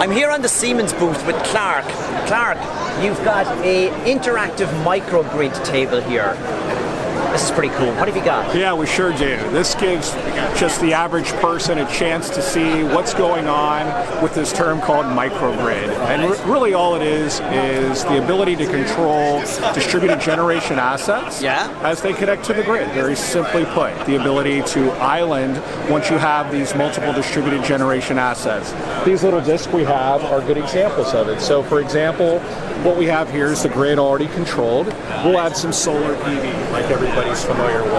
I'm here on the Siemens booth with Clark. Clark, you've got a interactive microgrid table here. This is pretty cool. What have you got? Yeah, we sure do. This gives just the average person a chance to see what's going on with this term called microgrid. And really all it is the ability to control distributed generation assets as they connect to the grid. Very simply put, the ability to island once you have these multiple distributed generation assets. These little discs we have are good examples of it. So for example, what we have here is the grid already controlled. We'll add some solar PV like everybody's familiar with.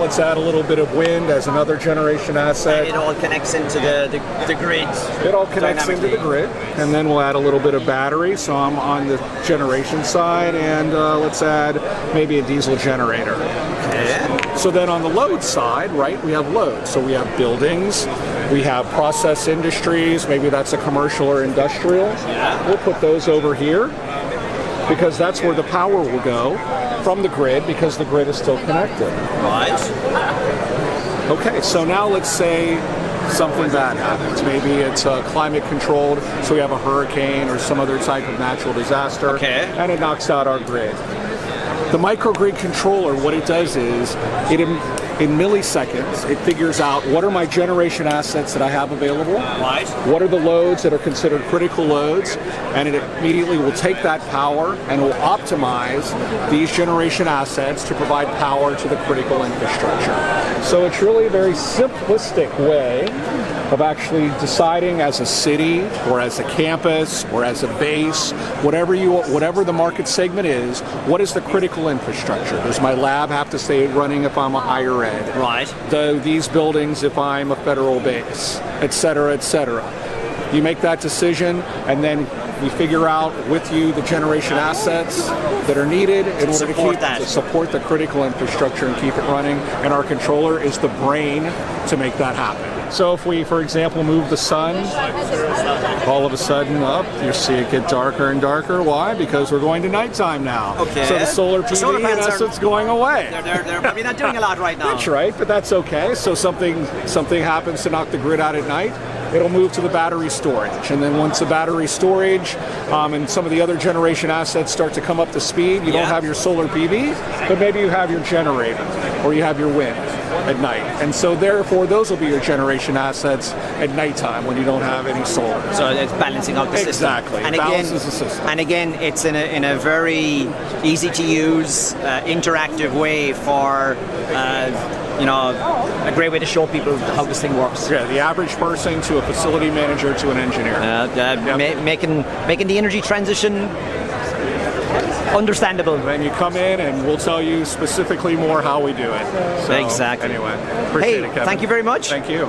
Let's add a little bit of wind as another generation asset. And it all connects into the grid. It all connects into the grid. And then we'll add a little bit of battery. So I'm on the generation side, and let's add maybe a diesel generator. So then on the load side, right, we have load. So we have buildings, we have process industries, maybe that's a commercial or industrial. We'll put those over here because that's where the power will go from the grid because the grid is still connected. Okay, so now let's say something bad happens. Maybe it's climate controlled, so we have a hurricane or some other type of natural disaster, and it knocks out our grid. The microgrid controller, what it does is, in milliseconds, it figures out what are my generation assets that I have available, what are the loads that are considered critical loads, and it immediately will take that power and will optimize these generation assets to provide power to the critical infrastructure. So it's really a very simplistic way of actually deciding as a city or as a campus or as a base, whatever the market segment is, what is the critical infrastructure? Does my lab have to stay running if I'm a higher ed? Do these buildings if I'm a federal base, et cetera, et cetera. You make that decision, and then we figure out with you the generation assets that are needed in order to support the critical infrastructure and keep it running. And our controller is the brain to make that happen. So if we, for example, move the sun, all of a sudden you see it get darker and darker. Why? Because we're going to nighttime now. So the solar PV in essence going away. They're probably not doing a lot right now. That's right, but that's okay. So something happens to knock the grid out at night, it'll move to the battery storage. And then once the battery storage and some of the other generation assets start to come up to speed, you don't have your solar PV, but maybe you have your generator or you have your wind at night. And so therefore those will be your generation assets at nighttime when you don't have any solar. So it's balancing out the system. Exactly. And balances the system. And again, it's in a very easy to use, interactive way for a great way to show people how this thing works. Yeah, the average person to a facility manager to an engineer. Making the energy transition understandable. Then you come in and we'll tell you specifically more how we do it. So, exactly. Anyway, appreciate it, Kevin. Thank you very much. Thank you.